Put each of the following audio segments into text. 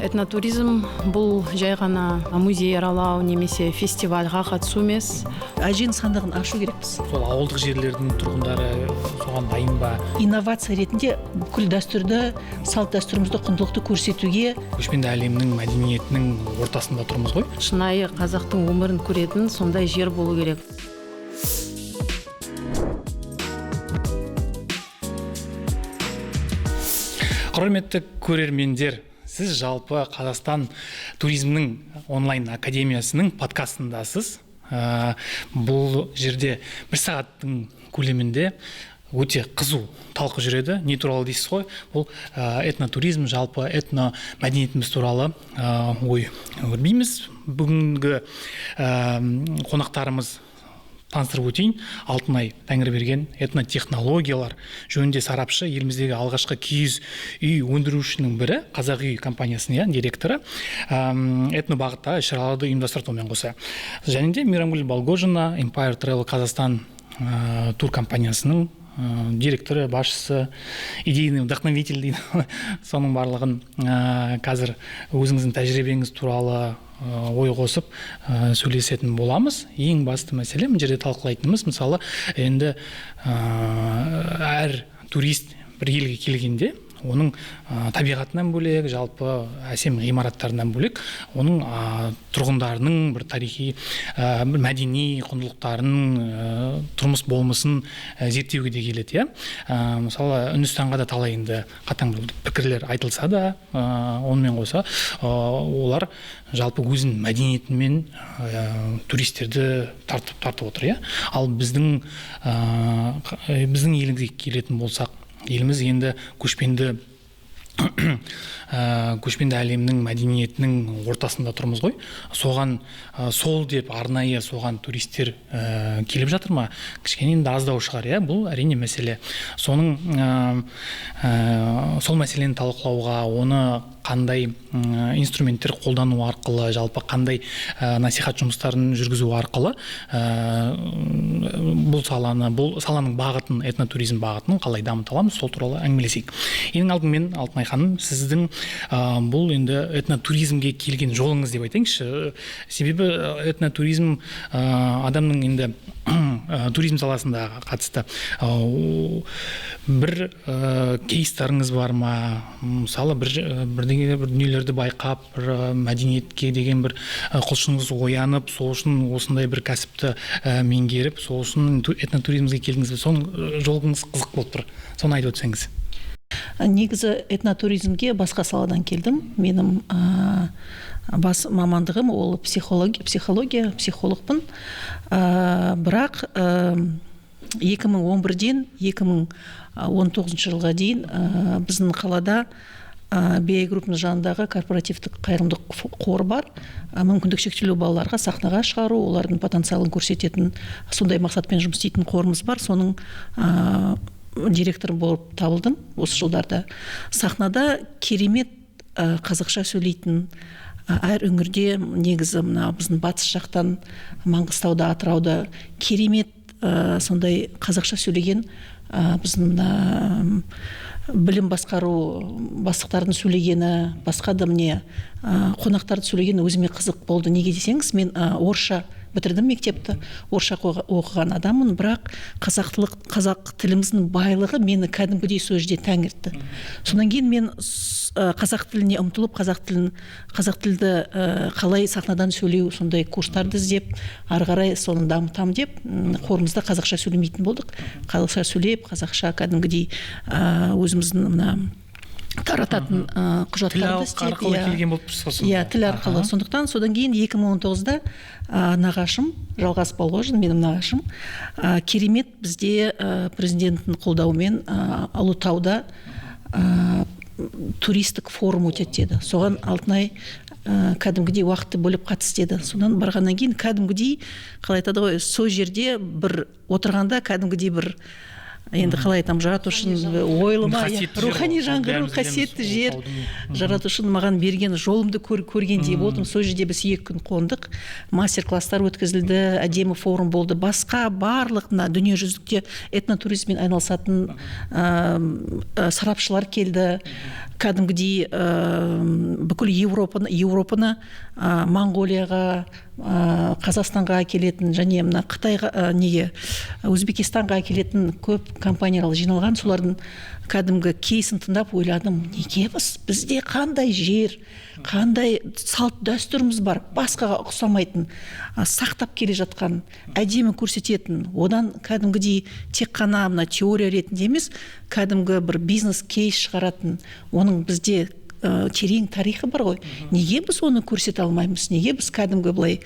Этнотуризм бұл жай ғана музей аралау немесе фестивальға қатысу емес. Ажен сандығын ашу керекпіз. Сол ауылдық жерлердің тұрғындары соған дайын ба? Инновация ретінде бүкіл дәстүрді, салт дәстүрімізді, құндылықты көрсетуге. Көшпенді әлемнің мәдениетінің ортасында тұрмыз ғой. Шынайы қазақтың өмірін көретін сондай жер болу керек. Құрметті көрермендер, сіз жалпы Қазақстан туризмнің онлайн академиясының подкастындасыз. Бұл жерде бір сағаттың көлемінде өте қызу талқы жүреді. Не туралы дейсіз ғой? Бұл этнотуризм, жалпы этномәдениетіміз туралы ой өрбейміз. Бүгінгі қонақтарымыз таныстырып өтейін. Алтынай Тәңірберген этнотехнологиялар жөнінде сарапшы, еліміздегі алғашқы киіз үй өндірушінің бірі, Қазақ үй компаниясының директоры, этнобағыттағы іс-шараларды ұйымдастырумен қоса. Және де Мейрамгүл Балгожина, Empire Travel Қазақстан тур компаниясының директоры, басшысы, идейный вдохновитель дейді. Соның барлығын қазір өзіңіздің тәжірибеңіз туралы ой қосып сөйлесетін боламыз. Ең басты мәселе мына жерде талқылайтынымыз, мысалы, енді әр турист бір елге келгенде оның табиғатынан бөлек, жалпы әсем ғимараттарынан бөлек, оның тұрғындарының бір тарихи, мәдени құндылықтарын, тұрмыс болмысын зерттеуге де келеді. Мысалы, Үндістанға да талай енді қатаң пікірлер айтылса да, онымен қоса, олар жалпы өзінің мәдениетімен туристерді тартып отыр. Ал біздің елімізге келетін болсақ, еліміз енді көшпенді әлемнің мәдениетінің ортасында тұрмыз ғой. Соған сол деп арнайы соған туристер келіп жатыр ма? Кішкене енді аздау шығар, бұл әрине мәселе. Сол мәселені талқылауға, оны қандай инструменттер қолдану арқылы, жалпы қандай насихат жұмыстарын жүргізу арқылы бұл саланың бағытын, этнотуризм бағытын қалай дамыта аламыз, сол туралы әңгімелесейік. Ең алдымен, Алтынай ханым, сіздің бұл енді этнотуризмге келген жолыңыз деп айтайыншы. Себебі этнотуризм адамның енді туризм саласында қатысты бір кейстарыңыз бар ма? Мысалы, бір дүниелерді байқап, бір мәдениетке деген бір құлшыныңыз оянып, сол үшін осындай бір кәсіпті меңгеріп, сол үшін этнотуризмге келдіңіз. Соның жолыңыз қызық болып тұр. Соны айтып өтсеңіз. Негізі этнотуризмге басқа саладан келдім. Менің бас мамандығым ол психология, психологпын. Бірақ 2011-ден 2019 жылға дейін біздің қалада BI группының жанындағы корпоративтік қайырымдық қор бар. Мүмкіндік шектеулі балаларға сахнаға шығару, олардың потенциалын көрсететін, сондай мақсатпен жұмыс істейтін қорымыз бар. Соның директор болып табылдым осы жылдарда. Сахнада керемет қазақша сөйлейтін, әр өңірде, негізі біздің батыс жақтан, Маңғыстауда, Атырауда керемет сондай қазақша сөйлеген біздің білім басқару бастықтардың сөйлегені, басқа да қонақтардың сөйлегені өзіме қызық болды. Неге десеңіз, мен орысша бітірдім мектепті, орысша оқыған адаммын, бірақ қазақ тіліміздің байлығы мені кәдімгідей сол жерде таң етті. Содан кейін мен қазақ тіліне ұмтылып, қазақ тілді қалай сахнадан сөйлеу, сондай курстарды іздеп, ары қарай соны дамытам деп, қорымызда қазақша сөйлемейтін болдық. Қазақша сөйлеп, қазақша кәдімгідей өзіміздің тарататын құжаттарды істеп, тіл арқылы. Сондықтан содан кейін 2019-да нағашым, Жалғас Балғожин, менің нағашым, керемет бізде президенттің қолдауымен Ұлытауда туристік форум өтеді деді. Соған Алтынай кәдімгідей уақытты бөліп қатысты деді. Содан барғаннан кейін кәдімгідей, қалай айтады ғой, сол жерде бір отырғанда кәдімгідей бір енді қалай айтам, жаратушының ойлыма, рухани жаңғыру, қасиетті жер, жаратушының маған берген жолымды көргендей болдым. Сол жерде біз 2 күн қондық, мастер-класстар өткізілді, әдемі форум болды. Басқа барлық дүниежүзілікте этнотуризммен айналысатын сарапшылар келді. Кәдімгідей бүкіл Еуропаны Моңғолияға, Қазақстанға келетін және мына Қытайға, Өзбекстанға келетін көп компаниялар жиналған. Солардың кәдімгі кейсін тыңдап ойладым, неге бізде қандай жер, қандай салт дәстүріміз бар, басқаға ұқсамайтын, сақтап келе жатқан, әдемі көрсететін, одан кәдімгідей тек қана мына теория ретінде емес, кәдімгі бір бизнес кейс шығаратын, оның бізде терең тарихы бар ғой. Неге біз оны көрсете алмаймыз? Неге біз кәдімгі былай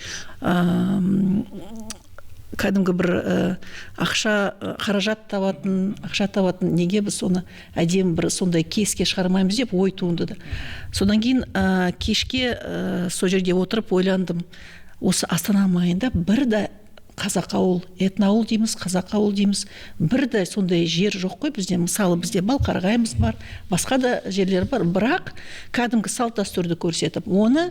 кәдімгі бір қаражат табатын, неге біз оны әдемі бір сондай кейске шығармаймыз деп ой туындады. Содан кейін кешке сол жерде отырып ойландым, осы Астана маңайында бір де қазақ ауыл, этноауыл дейміз, қазақ ауыл дейміз, бір де сондай жер жоқ қой бізде. Мысалы, бізде Балқарағайымыз бар, басқа да жерлер бар, бірақ кәдімгі салт дәстүрді көрсетіп, оны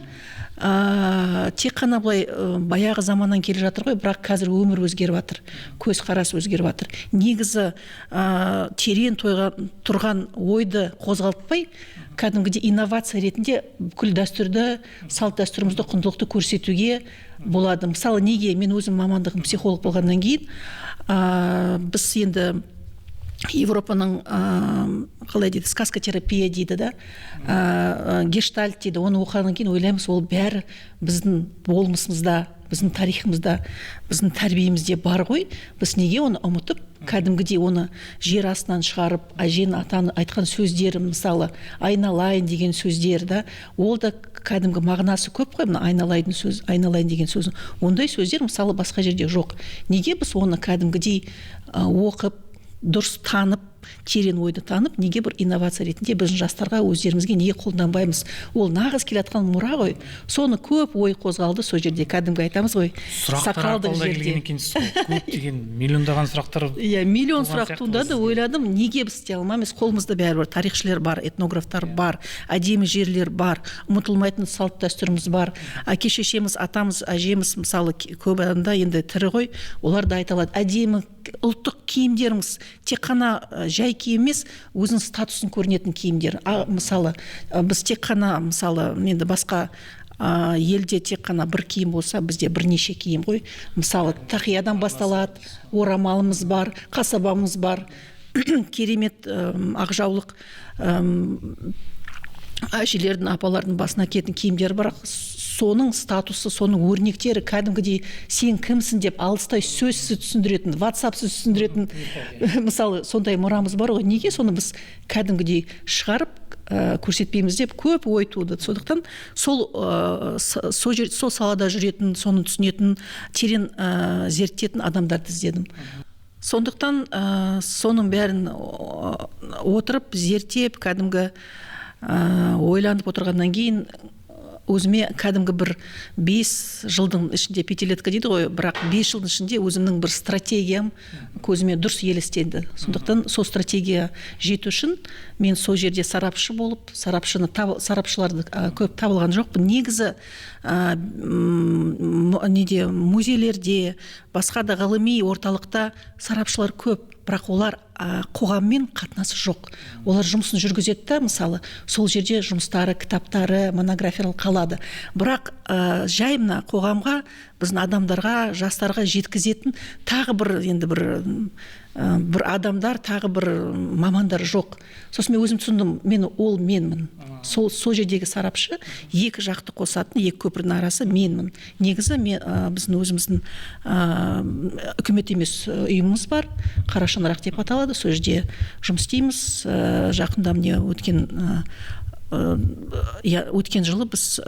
тек қана былай баяғы заманнан келе жатыр ғой, бірақ қазір өмір өзгеріп жатыр, көзқарас өзгеріп жатыр. Негізі терең тұрған ойды қозғалтпай, кәдімгідей инновация ретінде бүкіл дәстүрді, салт дәстүрімізді, құндылықты көрсетуге болады. Мысалы, неге мен өзім мамандығым психолог болғаннан кейін, біз енді Европаның қалай дейді, сказкотерапия дейді да, гештальт дейді, оны оқығаннан кейін ойлаймыз, ол бәрі біздің болмысымызда, біздің тарихымызда, біздің тәрбиемізде бар ғой. Біз неге оны ұмытып, кәдімгідей оны жер астынан шығарып, әжен атаны айтқан сөздері, мысалы айналайын деген сөздер да, ол да кәдімгі мағынасы көп қой, айналайын деген сөз. Ондай сөздер мысалы басқа жерде жоқ. Неге біз оны кәдімгідей оқып, дұрыс танып, терең ойды танып, неге бір инновация ретінде біздің жастарға өздерімізге неге қолданбаймыз? Ол нағыз келатқан мұра ғой. Соны көп ой қозғалды сол жерде, кәдімгі айтамыз ғой, сақалдық жерде. Көптеген миллиондаған сұрақтар. Иә, миллион сұрақ туындады. Ойладым, неге біз істей алмаймыз? Қолымызда бәрібір тарихшылар бар, этнографтар бар, әдемі жерлер бар, ұмытылмайтын салт дәстүріміз бар. Әке-шешеміз, атамыз, әжеміз, мысалы көп адамда енді тірі ғой, олар да айта алады, әдемі ұлттық киімдеріміз тек қана жай киім емес, өзінің статусын көрінетін киімдер. Мысалы, біз тек қана, мысалы, енді басқа елде тек қана бір киім болса, бізде бірнеше киім ғой. Мысалы, тақиядан басталады, орамалымыз бар, қасабамыз бар, керемет ақжаулық әжелердің, апалардың басына киетін киімдер бар. Соның статусы, соның өрнектері кәдімгідей сен кімсің деп алыстай сөзсіз түсіндіретін, ватсапсыз түсіндіретін, мысалы, сондай мұрамыз бар ғой. Неге соны біз кәдімгідей шығарып көрсетпейміз деп көп ой туды. Сондықтан сол салада жүретін, соны түсінетін, терең зерттетін адамдарды іздедім. Сондықтан соның бәрін отырып, зерттеп, кәдімгі ойланып отырғаннан кейін өзіме кәдімгі бір 5 жылдың ішінде, пятилетка дейді ғой, бірақ 5 жылдың ішінде өзімнің бір стратегиям көзіме дұрыс елестенді. Сондықтан сол стратегия жету үшін мен сол жерде сарапшы болып, сарапшыларды көп табылған жоқпын. Негізі музейлерде, басқа да ғылыми орталықта сарапшылар көп, бірақ олар қоғаммен қатынасы жоқ. Олар жұмысын жүргізеді, мысалы, сол жерде жұмыстары, кітаптары, монографиялар қалады. Бірақ жай мына қоғамға, біздің адамдарға, жастарға жеткізетін тағы бір, енді бір адамдар, тағы бір мамандар жоқ. Сосын мен өзім түсіндім, менмін. Сол жердегі сарапшы екі жақты қосатын, екі көпірдің арасы менмін. Негізі біздің өзіміздің үкімет емес ұйымымыз бар, Қара шаңырақ деп аталады. Сол жерде жұмыс істейміз. Жақында міне өткен жылы біз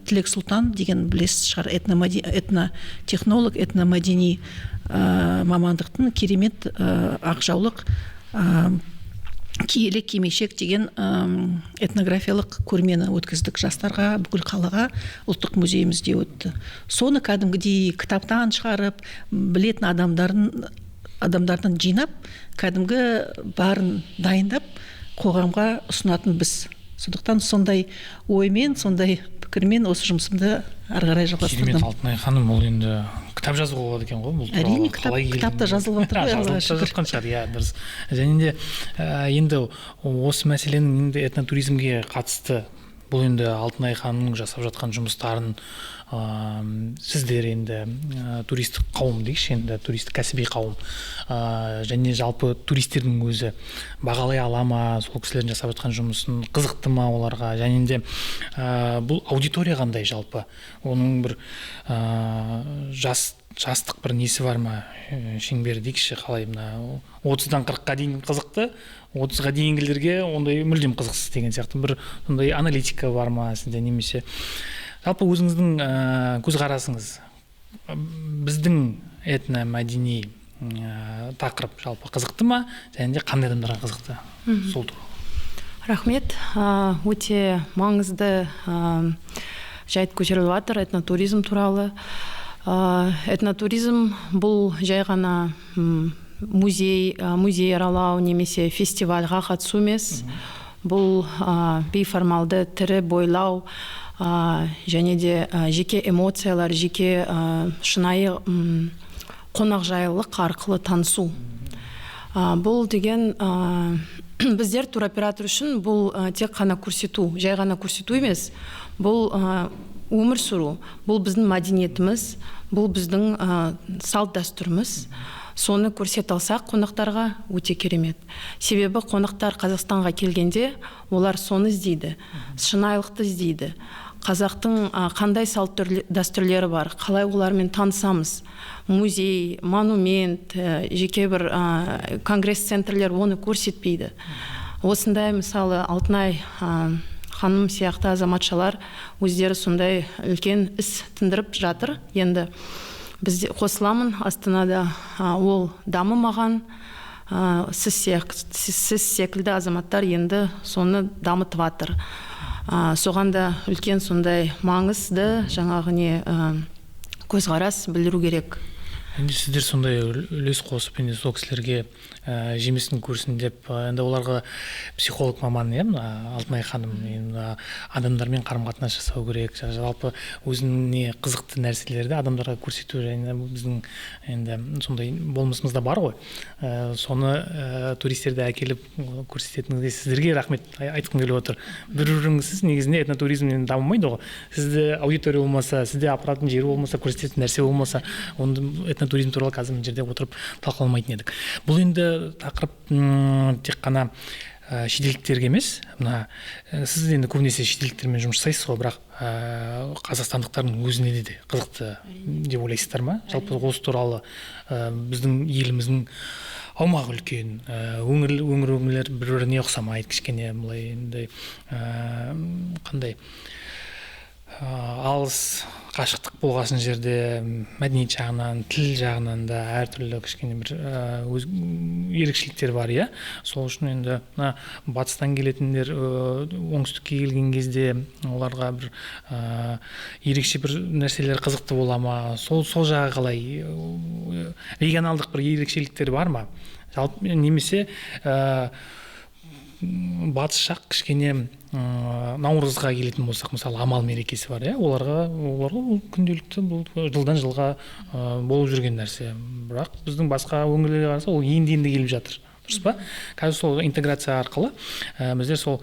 Тілек Сұлтан деген білесіз шығар, этнотехнолог, этномәдени мамандықтың керемет ақжаулық киелі кимешек деген этнографиялық көрмені өткіздік жастарға, бүкіл қалаға, ұлттық музейімізде өтті. Соны кәдімгідей кітаптан шығарып, білетін адамдардан жинап, кәдімгі барын дайындап, қоғамға ұсынатын біз. Сондықтан сондай оймен, сондай пікірмен осы жұмысымды ары қарай жалғастырдым. Керемет, Алтынай ханым, ол енді кітап жазуға болады екен ғой? Әрине, кітапта жазылып отыр ғой. Жатқан шығар, иә, дұрыс. Және де енді осы мәселенің этнотуризмге қатысты бұл енді Алтынай ханымның жасап жатқан жұмыстарын сіздер енді туристік қауым дейікші, енді туристік кәсіби қауым және жалпы туристердің өзі бағалай ала ма, сол кісілердің жасап жатқан жұмысын, қызықты ма оларға, және де бұл аудитория қандай жалпы, оның бір жастық бір несі бар ма, шеңбері дейікші, қалай мына 30-дан 40-қа дейін қызықты, 30-ға дейінгілерге ондай мүлдем қызықсыз деген сияқты бір сондай аналитика бар ма сізде, немесе жалпы өзіңіздің көзқарасыңыз біздің этномәдени тақырып жалпы қызықты ма, және де қандай адамдарға қызықты, сол туралы. Рахмет, өте маңызды жайт көтеріліп жатыр этнотуризм туралы. Этнотуризм бұл жай ғана музей аралау немесе фестивальға қатысу емес. Бұл бейформалды тірі бойлау және де жеке эмоциялар, жеке шынайы қонақжайлылық арқылы танысу. Бұл деген біздер туроператор үшін бұл тек қана көрсету, жай ғана көрсету емес. Бұл өмір сүру, бұл біздің мәдениетіміз, бұл біздің салт дәстүріміз. Соны көрсете алсақ қонақтарға өте керемет. Себебі қонақтар Қазақстанға келгенде олар соны іздейді, шынайылықты іздейді. Қазақтың қандай салт дәстүрлері бар, қалай олармен танысамыз. Музей, монумент, жеке бір конгресс-центрлер оны көрсетпейді. Осындай мысалы Алтынай ханым сияқты азаматшалар өздері сондай үлкен іс тындырып жатыр. Енді біз қосыламын, Астанада ол дамымаған, сіз секілді азаматтар енді соны дамытып жатыр. Соған да үлкен сондай маңызды жаңағы көзқарас білдіру керек. Енді сіздер сондай үлес қосып, енді сол кісілерге жемісін көрсін деп, енді оларға психолог маман, Алтынай ханым, адамдармен қарым-қатынас жасау керек, жалпы өзіне қызықты нәрселерді адамдарға көрсету, және біздің енді сондай болмысымызда бар ғой. Соны туристерді әкеліп көрсететініңізге сіздерге рахмет айтқым келіп отыр. Бір-біріңізсіз негізінде этнотуризмнен дамымайды ғой. Сізде аудитория болмаса, сізде апаратын жері болмаса, көрсететін нәрсе болмаса, оны этнотуризм туралы қазір мына жерде отырып талқыламайтын едік. Бұл енді тақырып тек қана шетелдіктерге емес, сіз енді көбінесе шетелдіктермен жұмыс жасайсыз ғой, бірақ қазақстандықтардың өзіне де қызықты деп ойлайсыздар ма? Жалпы осы туралы біздің еліміздің аумағы үлкен, өңірлер бір-біріне ұқсамайды, кішкене былай енді қандай алыс қашықтық болғасын жерде мәдениет жағынан, тіл жағынан да әртүрлі кішкене бір ерекшеліктер бар, Сол үшін енді батыстан келетіндер оңтүстікке келген кезде оларға бір ерекше бір нәрселер қызықты бола ма? Сол жағы қалай? Регионалдық бір ерекшеліктер бар ма? Жалпы немесе батыс жақ кішкене наурызға келетін болсақ, мысалы амал мерекесі бар, оларға күнделікті жылдан жылға болып жүрген нәрсе. Бірақ біздің басқа өңірлерге қараса ол енді келіп жатыр. Дұрыс па? Қазір сол интеграция арқылы біздер сол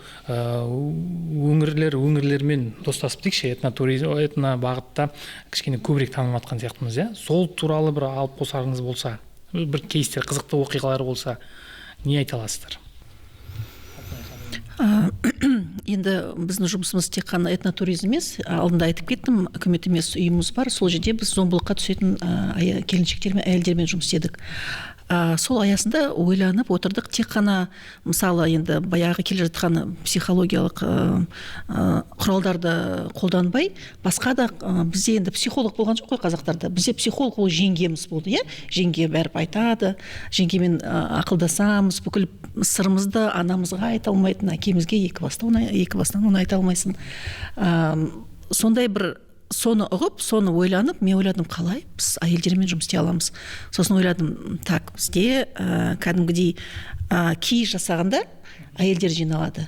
өңірлермен достасып дейікші, этно бағытта кішкене көбірек танып жатқан сияқтымыз, Сол туралы бір алып қосарыңыз болса, бір кейстер, қызықты оқиғалар болса, не айта аласыздар? Енді біздің жұмысымыз тек қана этнотуризм емес, алдында айтып кеттім, үкімет емес ұйымымыз бар, сол жерде біз зомбылыққа түсетін келіншектермен, әйелдермен жұмыс істедік. Сол аясында ойланып отырдық, тек қана мысалы енді баяғы келе жатқан психологиялық құралдарды қолданбай, басқа да бізде енді психолог болған жоқ қой қазақтарда. Бізде психолог ол жеңгеміз болды, жеңге бәріп айтады, жеңгемен ақылдасамыз, бүкіл сырымызды анамызға айта алмайтын, әкемізге екі бастан оны айта алмайсың. Сондай бір соны ұғып, соны ойланып, мен ойладым, қалай біз әйелдермен жұмыс істей аламыз. Сосын ойладым, так, бізде кәдімгідей киіз жасағанда әйелдер жиналады.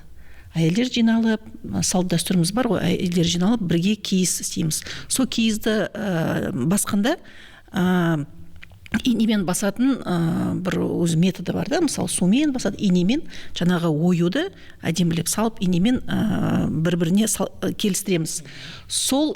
Әйелдер жиналып, салт дәстүріміз бар ғой, әйелдер жиналып, бірге киіз істейміз. Сол киізді басқанда инемен басатын бір өз методы бар да, мысалы сумен басады, инемен жаңағы оюды әдемілеп салып инемен бір-біріне келістіреміз. Сол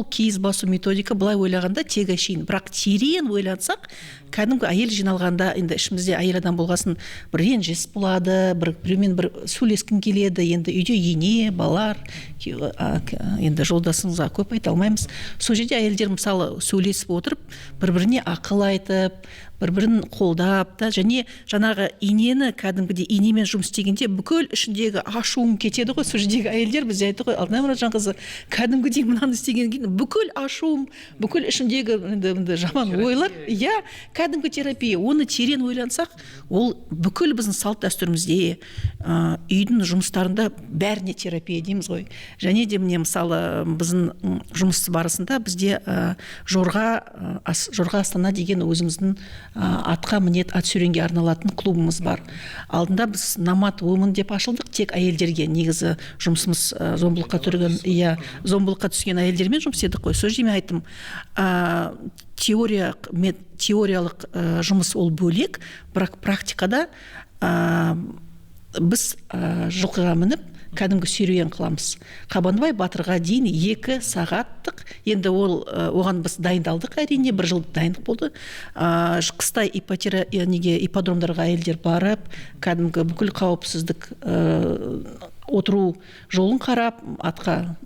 киіз басу методика былай ойлағанда тек әшейін, бірақ терең ойлансақ, кәдімгі әйел жиналғанда, енді ішімізде әйел адам болғасын, бір ренжіс болады, біреумен бір сөйлескің келеді, енді үйде ене, балалар, енді жолдасыңызға көп айта алмаймыз. Сол жерде әйелдер мысалы сөйлесіп отырып, бір-біріне ақыл айтып, бір-бірін қолдап та, және жаңағы инені кәдімгідей инемен жұмыс істегенде бүкіл ішіндегі ашуың кетеді ғой. Сол жердегі әйелдер бізде айтты ғой, Алтынай Мұратжанқызы, кәдімгідей мынаны істегеннен кейін бүкіл ашуым, бүкіл ішіндегі жаман ойлар, кәдімгі терапия. Оны терең ойлансақ, ол бүкіл біздің салт дәстүрімізде, үйдің жұмыстарында бәріне терапия дейміз ғой. Және де міне мысалы біздің жұмыс барысында бізде Жорға Астана деген өзіміздің атқа мінет, ат сүйренге арналатын клубымыз бар. Алдында біз Намат Women деп ашылдық, тек әйелдерге. Негізі жұмысымыз зомбылыққа түскен әйелдермен жұмыс істедік қой. Сол жерде мен айттым, теориялық жұмыс ол бөлек, бірақ практикада біз жылқыға мініп кәдімгі серуен қыламыз. Қабанбай батырға дейін 2 сағаттық, енді оған біз дайындалдық, әрине, 1 жыл дайындық болды. Қыста ипподромдарға әйелдер барып, кәдімгі бүкіл қауіпсіздік отыру жолын қарап, атқа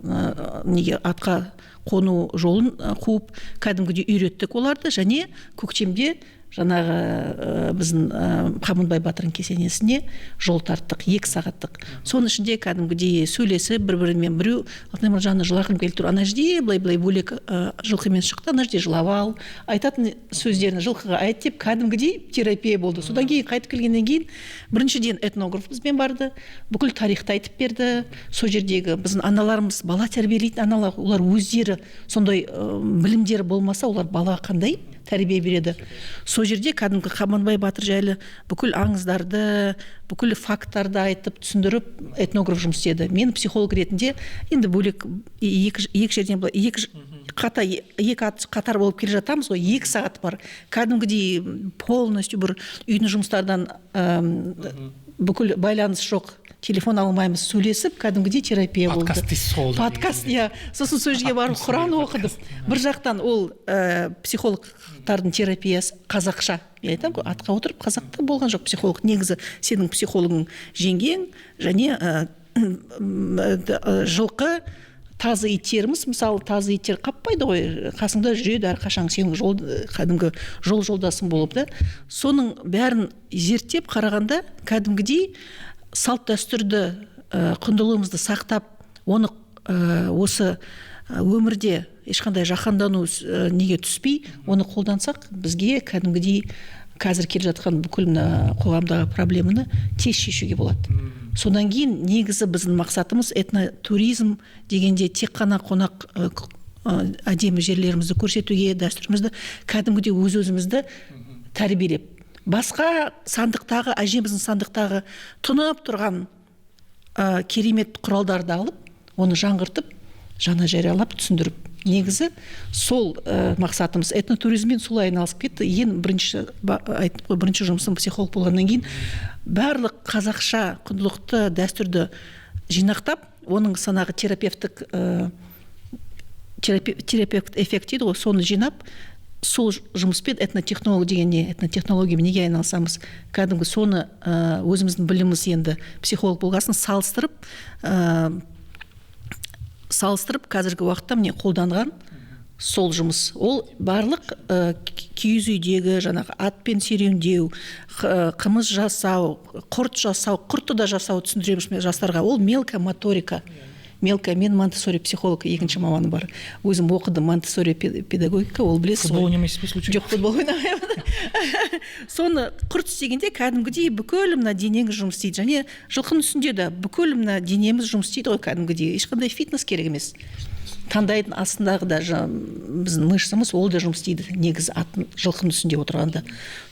қону жолын қуып, кәдімгідей үйреттік оларды, және көктемде жаңағы біздің Қабанбай батырдың кесенесіне жол тарттық, 2 сағаттық. Соның ішінде кәдімгідей сөйлесіп, бір-бірімен біреу, Алтынай Мұратжанқызы жылағым келіп тұр, ана жерде былай бөлек жылқымен шықты, ана жерде жылап ал, айтатын сөздерін жылқыға айт деп, кәдімгідей терапия болды. Содан кейін қайтып келгеннен кейін біріншіден этнограф бізбен барды, бүкіл тарихты айтып берді. Сол жердегі біздің аналарымыз, бала тәрбиелейтін аналар, олар өздері сондай білімдері болмаса, олар балаға қандай тәрбие береді. Сол жерде кәдімгі Қабанбай батыр жайлы бүкіл аңыздарды, бүкіл факттарды айтып, түсіндіріп, этнограф жұмыс істеді. Мен психолог ретінде енді бөлек екі жерден былай, екі қатар болып келе жатамыз ғой, 2 сағат бар. Кәдімгідей полностью бір үйдің жұмыстардан бүкіл байланыс жоқ, телефон алмаймыз, сөйлесіп, кәдімгідей терапия болды. Подкаст дейсіз ғой. Подкаст, сосын сол жерге барып Құран оқыдым. Бір жақтан ол психологтардың терапиясы қазақша. Мен айтамын ғой, атқа отырып қазақта болған жоқ психолог. Негізі сенің психологың жеңгең, және жылқы, тазы иттеріміз, мысалы, тазы иттер қаппайды ғой, қасыңда жүреді әрқашан, сенің кәдімгі жолдасың болып да. Соның бәрін зерттеп қарағанда, кәдімгідей салт дәстүрді, құндылығымызды сақтап, оны осы өмірде ешқандай жаһандану неге түспей, оны қолдансақ, бізге кәдімгідей қазір келе жатқан бүкіл қоғамдағы проблеманы тез шешуге болады. Содан кейін негізі біздің мақсатымыз этнотуризм дегенде тек қана қонақ әдемі жерлерімізді көрсетуге, дәстүрімізді кәдімгідей өз-өзімізді тәрбиелеп, басқа сандықтағы, әжеміздің сандықтағы тұнып тұрған керемет құралдарды алып, оны жаңғыртып, жаңа жариялап, түсіндіріп. Негізі сол мақсатымыз. Этнотуризммен солай айналысып кетті. Бірінші жұмысым психолог болғаннан кейін барлық қазақша құндылықты, дәстүрді жинақтап, оның санағы терапевтік эффект дейді ғой, соны жинап, сол жұмыспен этнотехнолог дегенде, этнотехнологиямен неге айналысамыз, кәдімгі соны өзіміздің біліміміз енді психолог болғасын салыстырып қазіргі уақытта міне қолданған сол жұмыс. Ол барлық киіз үйдегі жаңағы атпен серуендеу, қымыз жасау, құрт жасау, құртты да жасау түсіндіреміз жастарға. Ол мелкая моторика. Мен Монтессори психолог, 2-ші маманы бар. Өзім оқыдым Монтессори педагогика, ол білесіз. Футбол ойнамайсыз ба случайно? Жоқ, футбол ойнамаймын. Соны құрт істегенде кәдімгідей бүкіл мына денеңіз жұмыс істейді. Және жылқының үстінде де бүкіл мына денеміз жұмыс істейді ғой, кәдімгідей. Ешқандай фитнес керек емес. Таңдайдың астындағы да біздің мышцамыз ол да жұмыс істейді, негізі жылқының үстінде отырғанда.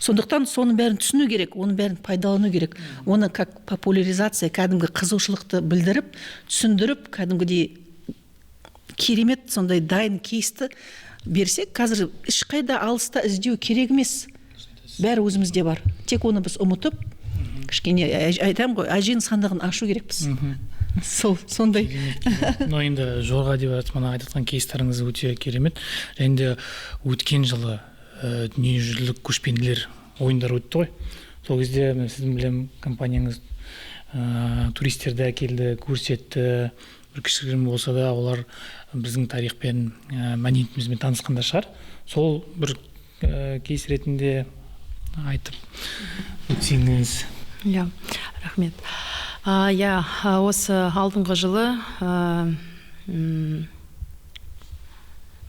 Сондықтан соның бәрін түсіну керек, оның бәрін пайдалану керек. Оны как популяризация, кәдімгі қызығушылықты білдіріп, түсіндіріп, кәдімгідей керемет сондай дайын кейсті берсек, қазір ешқайда алыста іздеу керек емес. Бәрі өзімізде бар. Тек оны біз ұмытып, кішкене айтамын ғой, әженің сандығын ашу керекпіз. Сондай. Но енді жорға деп жатсыз, мана айтқан кейстарыңыз өте керемет. Және де өткен жылы дүниежүзілік көшпенділер ойындары өтті ғой. Сол кезде сіздің білем компанияңыз туристерді әкелді, көрсетті. Бір кішігірім болса да олар біздің тарихпен, мәдениетімізбен танысқанда шығар. Сол бір кейс ретінде айтып өтсеңіз. Иә, рахмет. Осы алдыңғы жылы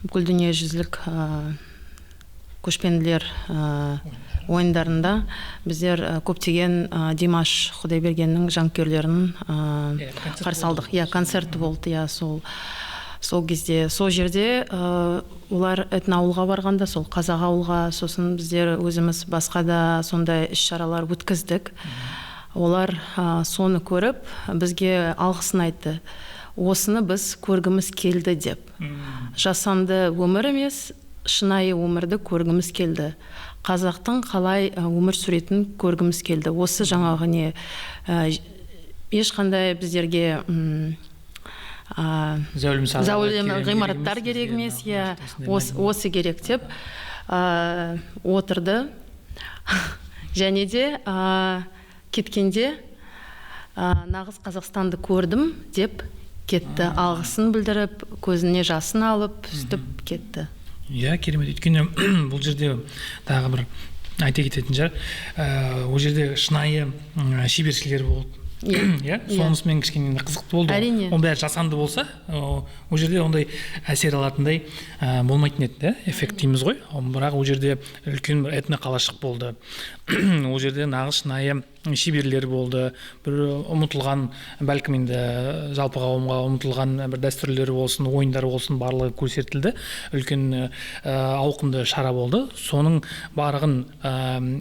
бүкіл дүниежүзілік көшпенділер ойындарында біздер көптеген Димаш Құдайбергеннің жанкүйерлерін қарсы алдық. Концерт болды. Сол кезде, сол жерде олар этноауылға барғанда, сол қазақ ауылға, сосын біздер өзіміз басқа да сондай іс-шаралар өткіздік. Олар соны көріп, бізге алғысын айтты. Осыны біз көргіміз келді деп. Жасанды өмір емес, шынайы өмірді көргіміз келді. Қазақтың қалай өмір сүретін көргіміз келді. Осы жаңағы не ешқандай біздерге зәулім ғимараттар керек емес, осы керек деп отырды. Және де кеткенде нағыз Қазақстанды көрдім деп кетті. Алғысын білдіріп, көзіне жасын алып, үстіп кетті. Керемет. Өйткені бұл жерде тағы бір айта кететін жер, ол жерде шынайы шебершілер болды. Сонысымен кішкене қызықты болды. Әрине. Оның бәрі жасанды болса, ол жерде ондай әсер алатындай болмайтын еді, эффект дейміз ғой. Бірақ ол жерде үлкен бір этноқалашық болды. Ол жерде нағыз шынайы шеберлер болды. Бір ұмытылған, бәлкім енді жалпы қауымға ұмытылған бір дәстүрлер болсын, ойындар болсын, барлығы көрсетілді. Үлкен ауқымды шара болды. Соның барлығын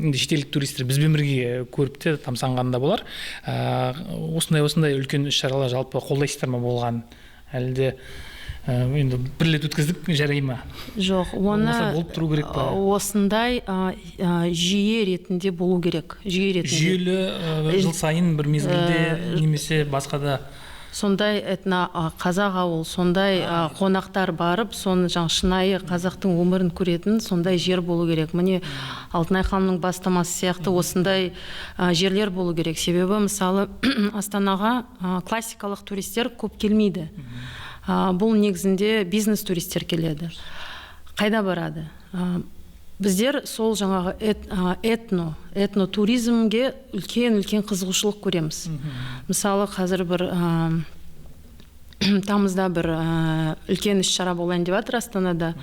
енді шетелдік туристер бізбен бірге көріп те тамсанғанда болар. Осындай үлкен іс-шаралар жалпы қолдайсыздар ма болған? Әлде енді бір рет өткіздік, жарай ма? Жоқ, оны болып тұру керек па? Осындай жүйе ретінде болу керек. Жүйелі жыл сайын бір мезгілде немесе басқа да сондай қазақ ауыл, сондай қонақтар барып, соны шынайы қазақтың өмірін көретін сондай жер болу керек. Міне Алтынай ханымның бастамасы сияқты осындай жерлер болу керек. Себебі мысалы Астанаға классикалық туристер көп келмейді. Бұл негізінде бизнес туристер келеді. Қайда барады? Біздер сол жаңағы этно-туризмге үлкен қызығушылық көреміз. Мысалы, қазір бір тамызда бір үлкен іс-шара болайын деп жатыр Астанада.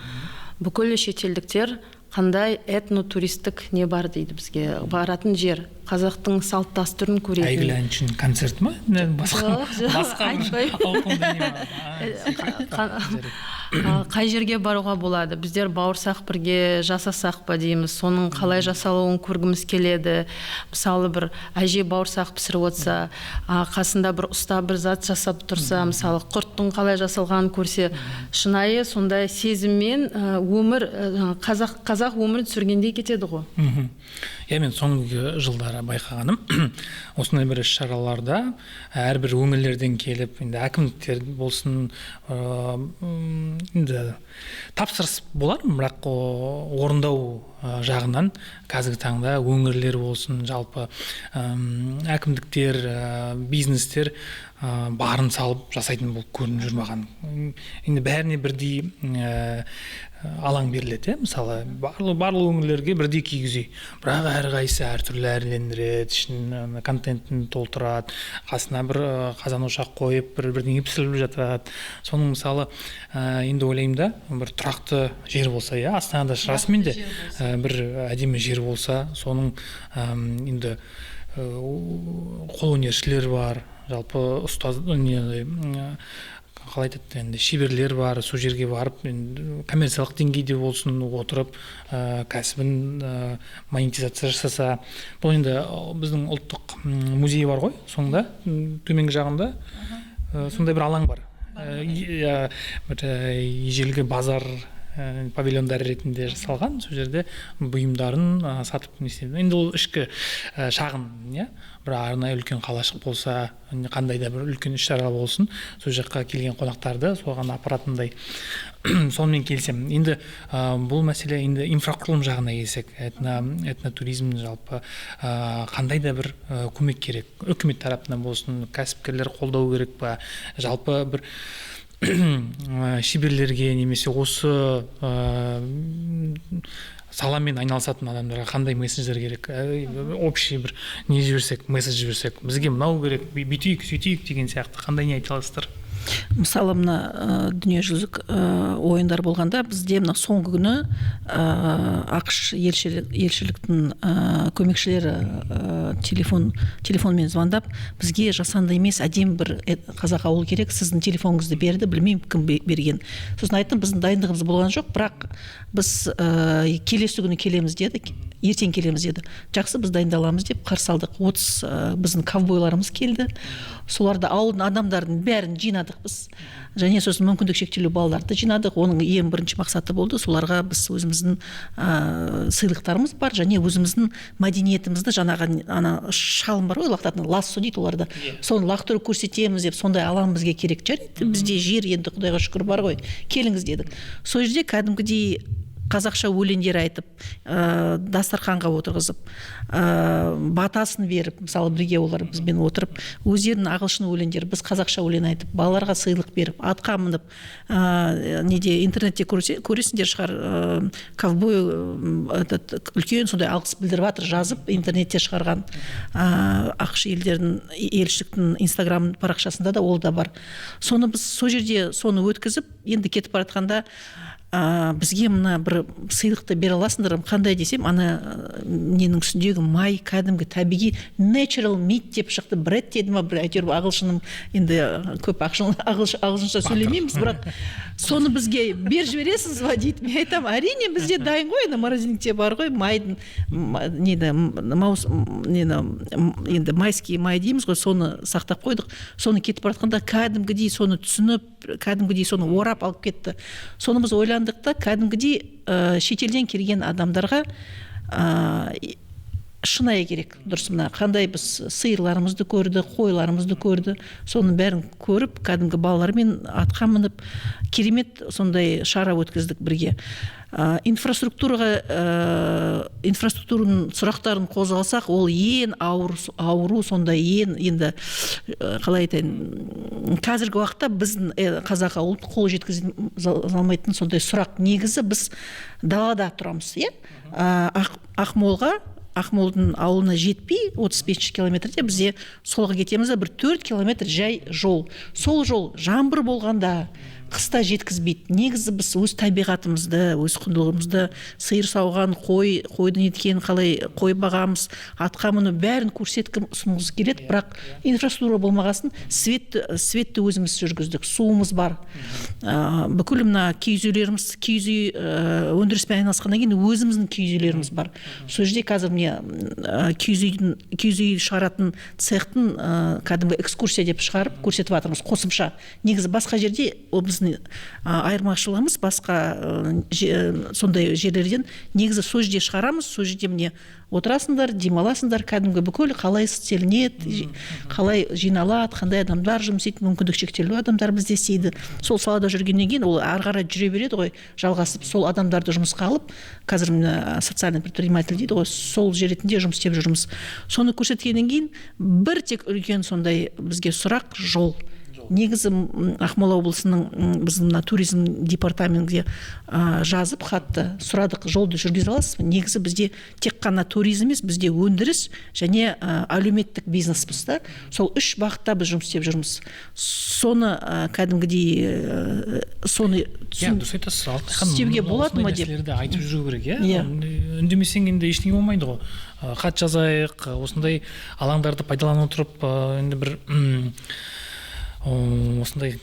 Бүкіл шетелдіктер қандай этно-туристік не бар дейді бізге. Баратын жер, қазақтың салт дәстүрін көретін. Әйгілі әншінің концерт ма? Басқа ауқымды не ма? Қай жерге баруға болады? Біздер бауырсақ бірге жасасақ па дейміз. Соның қалай жасалуын көргіміз келеді. Мысалы бір әже бауырсақ пісіріп отырса, қасында бір ұста бір зат жасап тұрса, мысалы құрттың қалай жасалғанын көрсе, шынайы сондай сезіммен өмір, қазақ өмірін сүргендей кетеді ғой. Мен соңғы жылдары байқағаным, осындай бір іс-шараларда әрбір өңірлерден келіп, енді әкімдіктер болсын, енді тапсырыс болар, бірақ орындау жағынан қазіргі таңда өңірлер болсын, жалпы әкімдіктер, бизнестер барын салып жасайтын болып көрініп жүр маған. Енді бәріне бірдей алаң беріледі, мысалы барлық өңірлерге бірдей киіз үй, бірақ әрқайсысы әртүрлі әрлендіреді, ішін контентін толтырады, қасына бір қазан ошақ қойып бірдеңе пісіріліп жатады. Соның мысалы енді ойлаймын да, бір тұрақты жер болса, Астанада расымен де бір әдемі жер болса, соның енді қолөнершілер бар, жалпы ұстаз, қалай айтады, енді шеберлер бар, сол жерге барып, коммерциялық деңгейде болсын отырып, кәсібін монетизация жасаса. Бұл енді біздің ұлттық музей бар ғой, соңында, төменгі жағында, сондай бір алаң бар. Ежелгі базар павильондар ретінде жасалған. Сол жерде бұйымдарын сатып неседі. Енді ол ішкі шағын, бір арнайы үлкен қалашық болса, қандай да бір үлкен іс-шара болсын, сол жаққа келген қонақтарды соған апаратындай сонымен келсем. Енді бұл мәселе енді инфрақұрылым жағына келсек, этнотуризм жалпы қандай да бір көмек керек, үкімет тарапынан болсын, кәсіпкерлер қолдау керек па, жалпы бір шеберлерге немесе осы саламен айналысатын адамдарға қандай месседжер керек, общий бір не жіберсек, месседж жіберсек, бізге мынау керек, бүйтейік, сөйтейік деген сияқты қандай не айта аласыздар? Мысалы мына дүниежүзілік ойындар болғанда бізде мына соңғы күні ақш елшіліктің көмекшілері телефонмен звондап бізге жасанды емес әдемі бір қазақ ауыл керек, сіздің телефоныңызды берді, білмеймін кім берген. Сосын айттым, біздің дайындығымыз болған жоқ, бірақ біз келесі күні келеміз деді, ертең келеміз деді. Жақсы, біз дайындаламыз деп қарсы алдық. 30 біздің ковбойларымыз келді. Соларды ауылдың адамдардың бәрін жинадық біз. Және сосын мүмкіндік шектеулі балаларды жинадық. Оның ең бірінші мақсаты болды, соларға біз өзіміздің сыйлықтарымыз бар, және өзіміздің мәдениетімізді, жаңағы шалым бар ғой, лақтатын лассо дейді оларда. Соны лақтырып көрсетеміз деп, сондай алаң бізге керек. Жарайды, бізде жер енді Құдайға шүкір бар ғой. Келіңіз дедік. Сол жерде кәдімгідей қазақша өлеңдер айтып, дастарханға отырғызып, батасын беріп, мысалы бірге олар бізбен отырып, өздерінің ағылшын өлеңдер, біз қазақша өлең айтып, балаларға сыйлық беріп, атқа мініп, неде интернетте көресіңдер шығар, ковбой үлкен сондай алғыс білдіріп жатыр, жазып интернетте шығарған ақш елдерінің елшіліктің инстаграм парақшасында да ол да бар. Соны біз сол жерде соны өткізіп, енді кетіп бара жатқанда бізге мына бір сыйлықты бере аласыңдар, қандай десем, ана ненің үстіндегі май кәдімгі табиғи natural meat деп шықты, бред деді ма, бір әйтеуір ағылшыным, енді көп ағылшынша сөйлемейміз, бірақ соны бізге бер жібересіз ба дейді. Мен айтамын, әрине бізде дайын ғой, морозильникте бар ғой, майдың енді майский май дейміз ғой, соны сақтап қойдық. Соны кетіп бара жатқанда кәдімгідей соны түсініп, кәдімгідей соны орап алып кетті. Соны біз ойландық та, кәдімгідей шетелден келген адамдарға шынайы керек. Дұрыс, мына қандай біз сиырларымызды көрді, қойларымызды көрді, соның бәрін көріп, кәдімгі балалармен атқа мініп, керемет сондай шара өткіздік бірге. Инфраструктураның сұрақтарын қозғалсақ, ол ең ауру, сондай енді қалай айтайын, қазіргі уақытта біздің қазақ ауыл қол жеткізе алмайтын сондай сұрақ. Негізі біз далада тұрамыз, Ақмолдың ауылына жетпей 35 километрде бізде солға кетеміз, бір 4 километр жай жол. Сол жол жаңбыр болғанда қыста жеткізбейді. Негізі біз өз табиғатымызды, өз құндылығымызды, сиыр сауған, қойдың еткен, қалай қой бағамыз, атқа міну бәрін көрсеткім ұсынғымыз келеді, бірақ инфраструктура болмағасын светті өзіміз жүргіздік, суымыз бар. Бүкіл мына киіз үй өндіріспен айналысқаннан кейін өзіміздің киіз үйлеріміз бар. Сол жерде қазір міне киіз үй шығаратын цехтың кәдімгі экскурсия деп шығарып көрсетіп жатырмыз, қосымша. Негізі басқа жерде айырмашылығымыз басқа сондай жерлерден негізі сол жерде шығарамыз, сол жерде міне отырасыңдар, демаласыңдар, кәдімгі бүкіл қалай істелінеді, қалай жиналады, қандай адамдар жұмыс істейді, мүмкіндік шектеулі адамдар бізде істейді. Сол салада жүргеннен кейін ол ары қарай жүре береді ғой, жалғасып, сол адамдарды жұмысқа алып, қазір міне социальный предприниматель дейді ғой, сол жер ретінде жұмыс істеп жүрміз. Соны көрсеткеннен кейін бір тек үлкен сондай бізге сұрақ жол. Негізі Ақмола облысының біздің туризм департаментіне жазып хатты сұрадық, жолды жүргізе аласыз ба? Негізі бізде тек қана туризм емес, бізде өндіріс және әлеуметтік бизнеспіз да. Сол 3 бағытта біз жұмыс істеп жүрміз. Соны кәдімгідей соны істеуге болады ма деп айтып жүру керек, үндемесең енді ештеңе болмайды ғой. Хат жазайық, осындай алаңдарды пайдалана отырып, енді бір осындай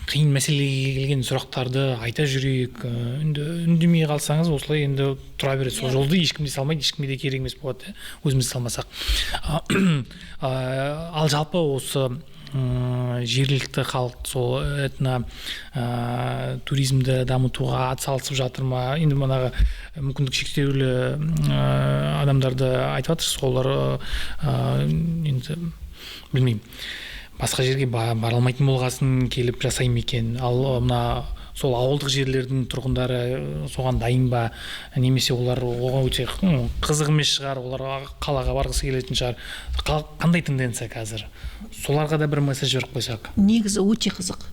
қиын мәселеге келген сұрақтарды айта жүрейік. Үндемей қалсаңыз осылай енді тұра береді. Сол жолды ешкім де салмайды, ешкімге де керек емес болады, өзіміз салмасақ. Ал жалпы осы жергілікті халық сол этно туризмді дамытуға атсалысып жатыр ма? Енді манағы мүмкіндік шектеулі адамдарды айтып жатырсыз, олар енді білмеймін, басқа жерге бара алмайтын болғасын келіп жасай ма екен, ал мына сол ауылдық жерлердің тұрғындары соған дайын ба, немесе олар оған өте қызық емес шығар, олар қалаға барғысы келетін шығар, қандай тенденция қазір? Соларға да бір месседж беріп қойсақ. Негізі өте қызық.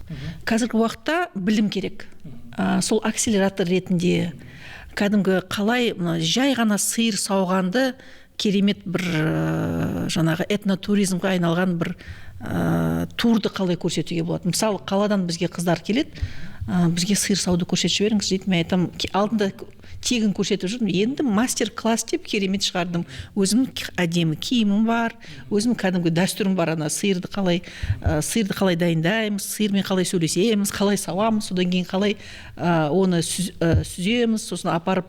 Қазіргі уақытта білім керек. Сол акселератор ретінде кәдімгі қалай жай ғана сиыр сауғанды керемет бір жаңағы этнотуризмге айналған бір турды қалай көрсетуге болады. Мысалы, қаладан бізге қыздар келеді, бізге сиыр сауды көрсетіп жіберіңіз дейді. Мен айтамын, алдында тегін көрсетіп жүрдім, енді мастер-класс деп керемет шығардым. Өзім әдемі киімім бар, өзім кәдімгі дәстүрім бар, ана сиырды қалай дайындаймыз, сиырмен қалай сөйлесеміз, қалай сауамыз, содан кейін қалай оны сүземіз, сосын апарып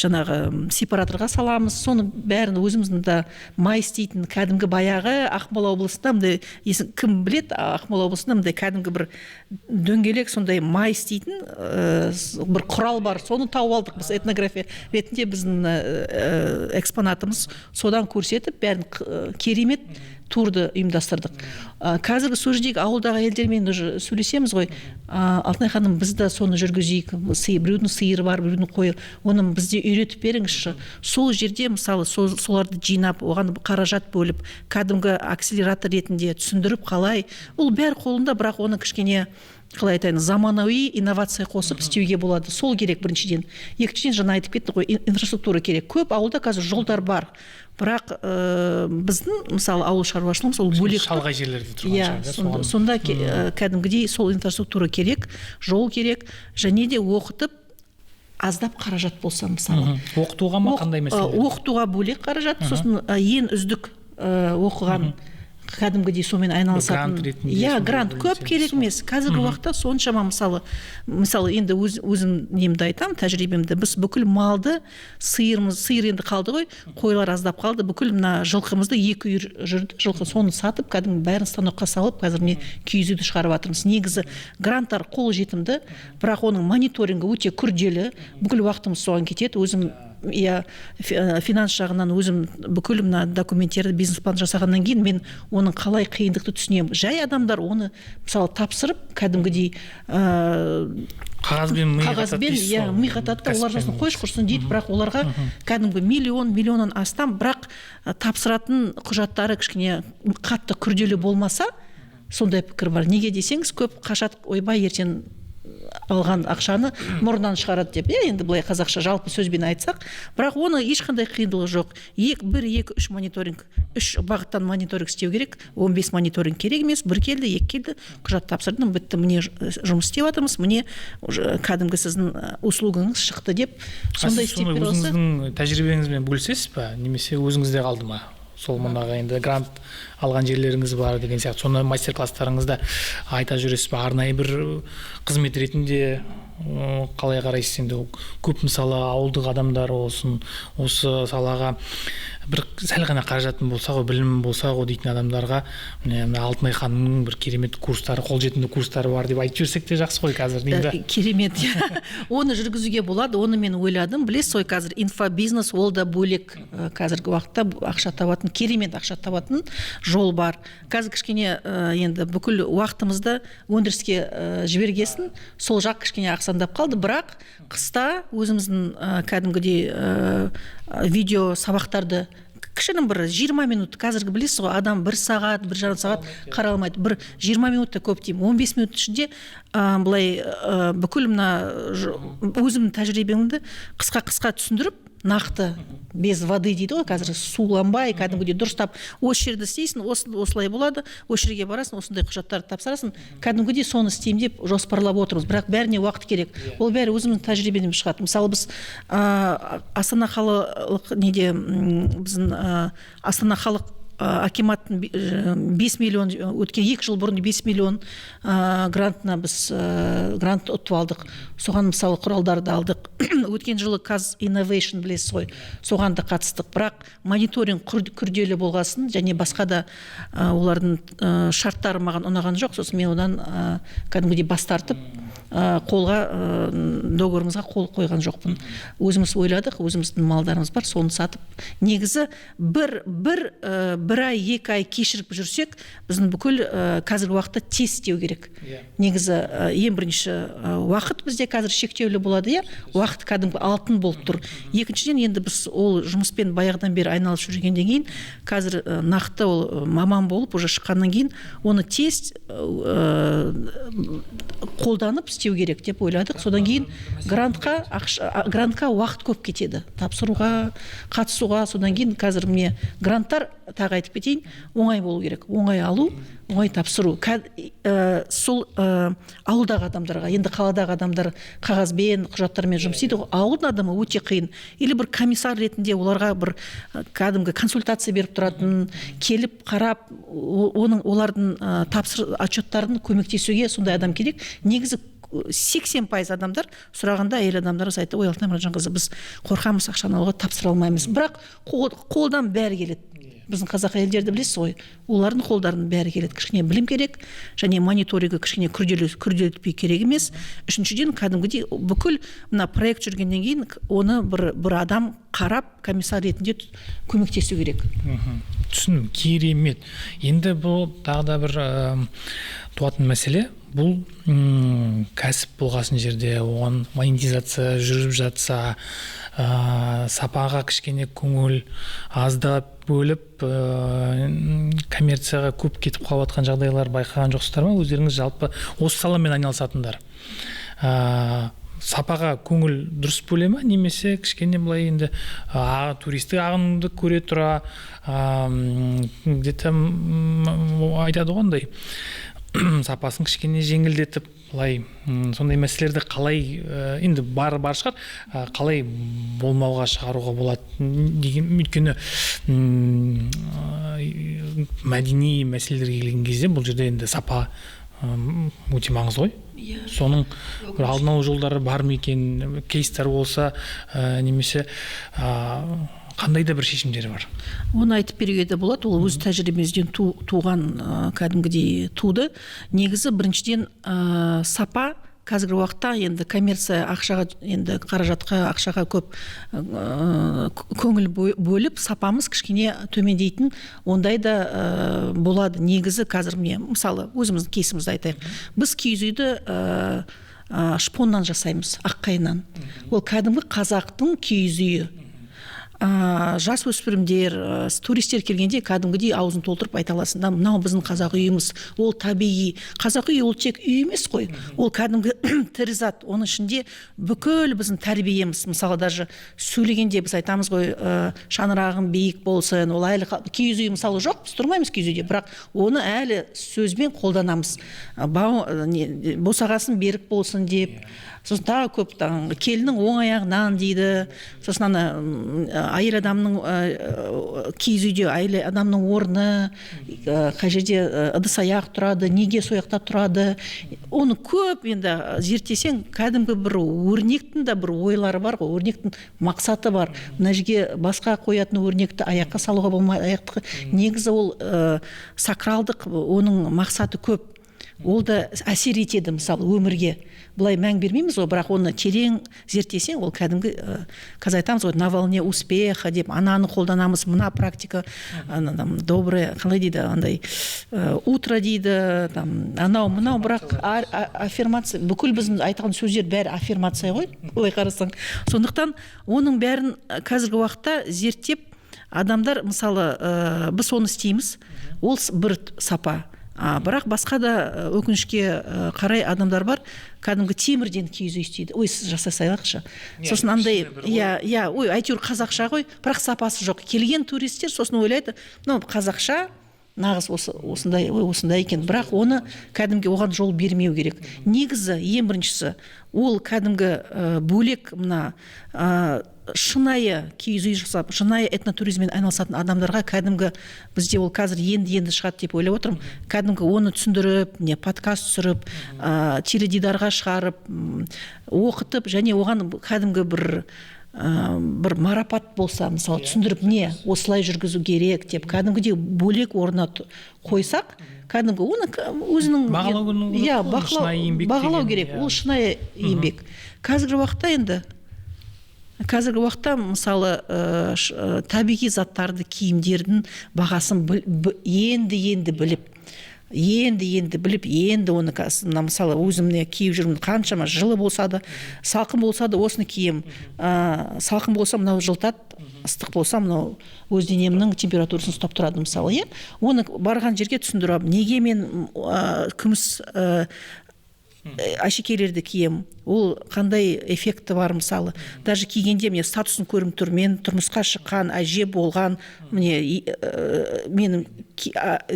жаңағы сепараторға саламыз. Соны бәрін өзіміздің да май істейтін кәдімгі баяғы Ақмола облысында, кім білет, Ақмола облысында кәдімгі бір дөңгелек сондай май істейтін бір құрал бар, соны тауып алдық біз этнография ретінде. Біздің экспонатымыз содан көрсетіп, бәрін керемет турды ұйымдастырдық. Қазіргі сол жердегі ауылдағы әйелдермен сөйлесеміз ғой, Алтынай ханым, біз де соны жүргізейік, біреудің сиыры бар, біреудің қойы, оны бізде үйретіп беріңізші. Сол жерде мысалы соларды жинап, оған қаражат бөліп, кәдімгі акселератор ретінде түсіндіріп, қалай, ол бәрі қолында, бірақ оны кішкене қалай айтайын, заманауи инновация қосып істеуге болады. Сол керек біріншіден. Екіншіден, жаңа айтып кетті ғой, инфраструктура керек. Көп ауылда қазір жолдар бар, бірақ біздің мысалы ауыл шаруашылығымыз ол бөлек, шалғай жерлерде тұрған шығар. Сонда кәдімгідей сол инфраструктура керек, жол керек, және де оқытып аздап қаражат болса, мысалы. Оқытуға ма, қандай мәселе? Оқытуға бөлек қаражат, сосын ең үздік оқыған кәдімгідей сомен айналысатын. Грант көп керек емес. Қазіргі уақытта соншама, мысалы енді өзім немді айтам, тәжірибемді, біз бүкіл малды, сиыр енді қалды ғой, қойлар аздап қалды, бүкіл мына жылқымызды 2 үйір жүрді, жылқы соны сатып, кәдімгі бәрін станокқа салып, қазір міне киіз үйді шығарып жатырмыз. Негізі гранттар қол жетімді, бірақ оның мониторингі өте күрделі, бүкіл уақытымыз соған кетеді. Өзім финанс жағынан өзім бүкіл мына документтерді, бизнес-план жасағаннан кейін мен оның қалай қиындықты түсінемін. Жай адамдар оны мысалы тапсырып, кәдімгідей қағазбен ми қатады, олар жасын қойш құрсын дейді, бірақ оларға кәдімгі миллионнан астам, бірақ тапсыратын құжаттары кішкене қатты күрделі болмаса, сондай пікір бар. Неге десеңіз, көп қашат, ойбай ертең алған ақшаны мұрнынан шығарады деп. Енді былай қазақша жалпы сөзбен айтсақ, бірақ оны ешқандай қиындығы жоқ. 1, 2, 3 мониторинг, 3 бағыттан мониторинг істеу керек. 15 мониторинг керек емес, 1 келді, 2 келді, құжат тапсырдым, бітті, міне жұмыс істеп жатырмыз, міне кәдімгі сіздің услугаңыз шықты деп. Сондай істеп берсе. Өзіңіздің тәжірибеңізбен бөлісесіз ба, немесе өзіңізде қалды ма? Сол мұндағы енді грант алған жерлеріңіз бар деген сияқты, соны мастер-класстарыңызда айта жүресіз ба? Арнайы бір қызмет ретінде қалай қарайсыз? Енді көп мысалы ауылдық адамдар олсын, осы салаға бір сәл ғана қаражатын болса ғой, білімі болса ғой дейтін адамдарға мына Алтынай ханымның бір керемет курстары, қолжетімді курстары бар деп айтып жүрсек те жақсы ғой қазір, деймін. Керемет. Оны жүргізуге болады, оны мен ойладым. Білесіз ғой, қазір инфобизнес ол да бөлек. Қазіргі уақытта ақша табатын, керемет ақша табатын жол бар. Қазір кішкене енді бүкіл уақытымызды өндіріске жібергесін, сол жақ кішкене ақсандап қалды, бірақ қыста өзіміздің кәдімгідей видео сабақтарды кішігірім бір 20 минут, қазіргі білесіз ғой, адам 1 сағат, 1,5 сағат қараламайды, бір 20 минутта көп деймін, 15 минут ішінде былай бүкіл мына өзімнің тәжірибемді қысқа түсіндіріп, нақты без воды дейді ғой, қазір суланбай, кәдімгідей дұрыстап, осы жерді істейсің, осылай болады, осы жерге барасың, осындай құжаттарды тапсырасың, кәдімгідей соны істеймін деп жоспарлап отырмыз, бірақ бәріне уақыт керек. Ол бәрі өзімнің тәжірибемнен шығады. Мысалы біз Астана қалалық біздің Астана халық акиматтың 5 миллион өткен 2 жыл бұрын 5 миллион грантына біз грант ұтып алдық. Соған мысалы құралдарды алдық. Өткен жылы Каз Innovation білесіз ғой, соған да қатыстық. Бірақ мониторинг күрделі болғасын және басқа да олардың шарттары маған ұнаған жоқ. Сосын мен одан кәдімгідей бас тартып қолға договорымызға қол қойған жоқпын. Өзіміз ойладық, өзіміздің малдарымыз бар, соны сатып. Негізі бір ай, 2 ай кешіріп жүрсек, біздің бүкіл қазіргі уақытта тез істеу керек. Негізі ең бірінші уақыт бізде қазір шектеулі болады, уақыт кәдімгі алтын болып тұр. Екіншіден, енді біз ол жұмыспен баяғыдан бері айналысып жүргеннен кейін, қазір нақты ол маман болып уже шыққаннан кейін, оны тез қолданып істеу керек деп ойладық. Содан кейін грантқа уақыт көп кетеді. Тапсыруға, қатысуға, содан кейін қазір міне гранттар, тағы айтып кетейін, оңай болу керек. Оңай алу, оңай тапсыру. Сол ауылдағы адамдарға, енді қаладағы адамдар қағазбен, құжаттармен жұмыс істейді. Ауылдың адамы өте қиын. Или бір комиссар ретінде оларға бір кәдімгі консультация беріп тұратын, келіп қарап, олардың отчеттарын көмектесуге сондай адам керек. Негізі 80% адамдар сұрағанда әйел адамдар айтты, ой, Алтынай Мұратжанқызы, біз қорқамыз, ақшаны алуға тапсыра алмаймыз. Бірақ қолдан бәрі келеді. Біздің қазақ әйелдерді білесіз ғой, олардың қолдарының бәрі келеді. Кішкене білім керек, және мониторингі кішкене күрделетпей керек емес. Үшіншіден, кәдімгідей бүкіл мына проект жүргеннен кейін оны бір адам қарап, комиссар ретінде көмектесу керек. Түсіндім, керемет. Енді бұл тағы да бір туатын мәселе. Бұл кәсіп болғасын жерде, оған монетизация жүріп жатса, сапаға кішкене көңіл аздап бөліп, коммерцияға көп кетіп қалып жатқан жағдайлар байқаған жоқсыздар ма? Өздеріңіз жалпы осы саламен айналысатындар. Сапаға көңіл дұрыс бөле ме, немесе кішкене былай енді туристік ағынды көре тұра, где-то айтады ғондай, сапасын кішкене жеңілдетіп, былай сондай мәселелерді қалай, енді бар шығар, қалай болмауға шығаруға болады деген. Өйткені мәдени мәселелерге келген кезде бұл жерде енді сапа өте маңызды ғой. Соның бір алдын алу жолдары бар ма екен, кейстер болса, немесе қандай да бір шешімдері бар? Оны айтып беруге де болады. Ол өз тәжірибемізден туған кәдімгідей туды. Негізі біріншіден сапа қазіргі уақытта енді коммерция ақшаға, енді қаражатқа, ақшаға көп көңіл бөліп, сапамыз кішкене төмендейтін ондай да болады. Негізі қазір мысалы өзіміздің кейсімізді айтайық. Біз киіз үйді шпоннан жасаймыз, аққайынан. Ол кәдімгі қазақтың киіз үйі. Жас өспірімдер, туристер келгенде кәдімгідей аузын толтырып айта аласың, мынау біздің қазақ үйіміз, ол табиғи. Қазақ үйі ол тек үй емес қой, ол кәдімгі тірі зат. Оның ішінде бүкіл біздің тәрбиеміз, мысалы даже сөйлегенде біз айтамыз ғой, шаңырағың биік болсын, ол әлі киіз үй мысалы жоқ, біз тұрмаймыз киіз үйде, бірақ оны әлі сөзбен қолданамыз. Босағасын берік болсын деп, сосын тағы көп, келінің оң аяғынан дейді, сосын әйел адамның киіз үйде әйел адамның орны, қай жерде ыдыс аяқ тұрады, неге сояқта тұрады, оны көп енді зерттесең, кәдімгі бір өрнектің да бір ойлары бар ғой, өрнектің мақсаты бар. Мына жерге басқа қоятын өрнекті аяққа салуға болмайды, аяқты негізі ол сакралдық, оның мақсаты көп. Ол да әсер етеді мысалы өмірге. Бұлай мәң бермейміз ғой, бірақ оны терең зерттесең, ол кәдімгі, қазір айтамыз ғой, на волне успеха деп, ананы қолданамыз, мына практика, доброе, қалай дейді, андай, утро дейді, анау, бірақ аффирмация, бүкіл біздің айтқан сөздер бәрі аффирмация ғой, олай қарасаң. Сондықтан оның бәрін қазіргі уақытта зерттеп, адамдар, мысалы, біз оны істейміз, ол бір сапа. Бірақ басқа да өкінішке қарай адамдар бар, кәдімгі темірден киіз үй істейді. Ой, сіз жасасайлықшы. Сосын андай, ой, әйтеуір қазақша ғой, бірақ сапасы жоқ. Келген туристер сосын ойлайды, қазақша, нағыз осындай екен, бірақ оны кәдімге оған жол бермеу керек. Негізі, ең біріншісі, ол кәдімгі бөлек мына шынайы киіз үй жасап шынайы этнотуризммен айналысатын адамдарға кәдімгі бізде ол қазір енді шығады деп ойлап отырмын. Кәдімгі оны түсіндіріп, подкаст түсіріп, теледидарға шығарып, оқытып, және оған кәдімгі бір марапат болса, мысалы түсіндіріп, не осылай жүргізу керек деп кәдімгідей бөлек орнына қойсақ, кәдімгі оны өзінің бағалау керек. Ол шынайы еңбек. Қазіргі уақытта мысалы табиғи заттарды, киімдердің бағасын енді біліп, енді оны мысалы өзімне киіп жүрмін, қаншама жылы болса да, салқын болса да осыны кием, салқын болса мынау жылтат, ыстық болса мынау өз денемнің температурасын ұстап тұрады мысалы, оны барған жерге түсіндіріп, неге мен күміс әшекейлерді кием, ол қандай эффекті бар мысалы. Даже кигенде мен статусын көріп тұр, мен тұрмысқа шыққан, әже болған, менің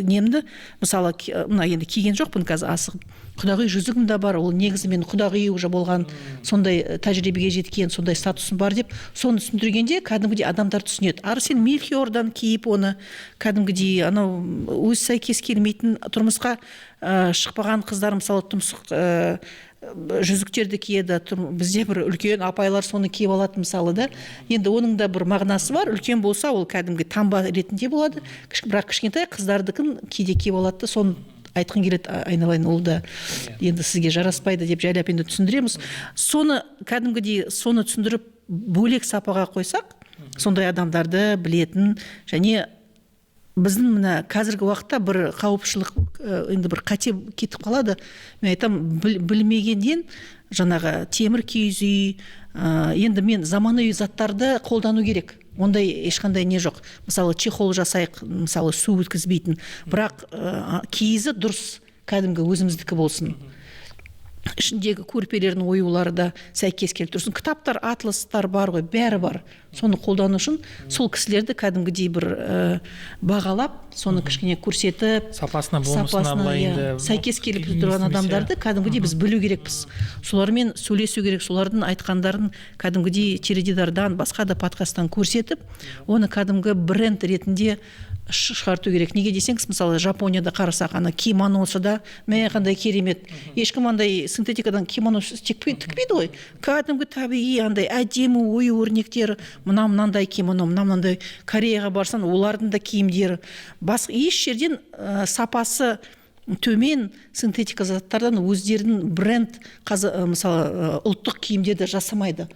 немді мысалы мына енді киген жоқпын қазір асығып. Құдағи жүзігім де бар, ол негізі мен құдағи уже болған, сондай тәжірибеге жеткен, сондай статусым бар деп, соны түсіндіргенде кәдімгідей адамдар түсінеді. Ары сен Мельхиордан киіп оны кәдімгідей анау өз сәйкес келмейтін тұрмысқа шықпаған қыздар мысалы жүзіктерді киеді. Бізде бір үлкен апайлар соны киіп алады мысалы да. Енді оның да бір мағынасы бар. Үлкен болса ол кәдімгі таңба ретінде болады. Бірақ кішкентай қыздардыкін кейде киіп алады да, соны айтқың келеді, айналайын, ол да енді сізге жараспайды деп жайлап енді түсіндіреміз. Соны кәдімгідей соны түсіндіріп бөлек сапаға қойсақ, сондай адамдарды білетін, және біздің мына қазіргі уақытта бір қауіпшілік, енді бір қате кетіп қалады. Мен айтам, білмегеннен жаңағы темір киіз үй, енді мен заманауи заттарды қолдану керек. Ондай ешқандай не жоқ. Мысалы чехол жасайық, мысалы су өткізбейтін, бірақ киізі дұрыс, кәдімгі өзіміздікі болсын. Ішіндегі көрпелердің оюлары да сәйкес келіп тұрсын. Кітаптар, атластар бар ғой, бәрі бар. Соны қолдану үшін сол кісілерді кәдімгідей бір бағалап, соны кішкене көрсетіп, сапасына болмысына сәйкес келіп тұрған адамдарды кәдімгідей біз білу керекпіз. Солармен сөйлесу керек, солардың айтқандарын кәдімгідей теледидардан, басқа да подкасттан көрсетіп, оны кәдімгі бренд ретінде шығарту керек. Неге десеңіз, мысалы Жапонияда қарасақ, ана кимоносы да қандай керемет. Ешкім андай синтетикадан кимоно тікпейді ғой. Кәдімгі табиғи андай әдемі ою өрнектері, мынандай кимоно, мынандай. Кореяға барсан, олардың да киімдері. Басқа еш жерден сапасы төмен синтетика заттардан өздерінің бренд, мысалы ұлттық киімдерді жасамайды.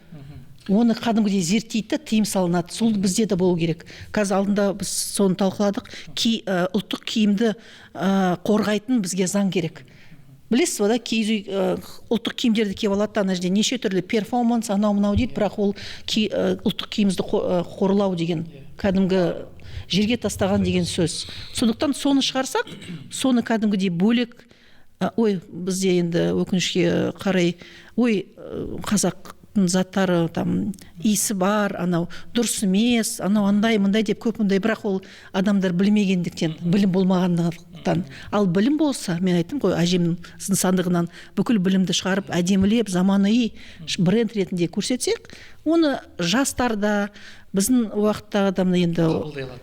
Оны кәдімгідей зерттейді, тыйым салынады. Сол бізде де болу керек. Қазір алдында біз соны талқыладық. Ұлттық киімді қорғайтын бізге заң керек. Білесіз ба да, киіз үй ұлттық киімдерді киіп алады, ана жерде неше түрлі перформанс, анау-мынау дейді, бірақ ол ұлттық киімізді қорлау деген, кәдімгі жерге тастаған деген сөз. Сондықтан соны шығарсақ, соны кәдімгідей бөлек, бізде енді өкінішке қарай, қазақ заттары там иісі бар, анау дұрыс емес, анау андай деп көп мындай, бірақ ол адамдар білмегендіктен, білім болмағандықтан. Ал білім болса, мен айттым ғой, әжемнің сандығынан бүкіл білімді шығарып, әдемілеп, заманауи бренд ретінде көрсетсек, оны жастар да, біздің уақыттағы адамны енді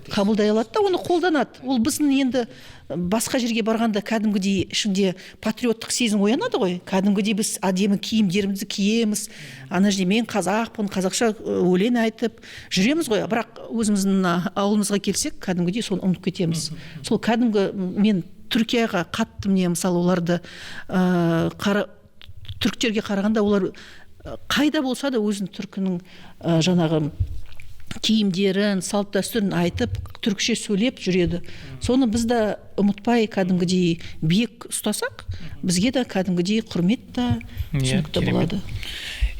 қабылдай алады да, оны қолданады. Ол біздің енді басқа жерге барғанда кәдімгідей ішінде патриоттық сезім оянады ғой. Кәдімгідей біз әдемі киімдерімізді киеміз. Ана жерде мен қазақпын, қазақша өлең айтып жүреміз ғой. Бірақ өзіміздің ауылымызға келсек, кәдімгідей соны ұмытып кетеміз. Сол кәдімгі мен Түркияға қатты міне, мысалы оларды түріктерге қарағанда олар қайда болса да өзінің түркінің жаңағы киімдерін, салт дәстүрін айтып, түркше сөйлеп жүреді. Соны біз де ұмытпай кәдімгідей биік ұстасақ, бізге де кәдімгідей құрмет та түсінікті болады.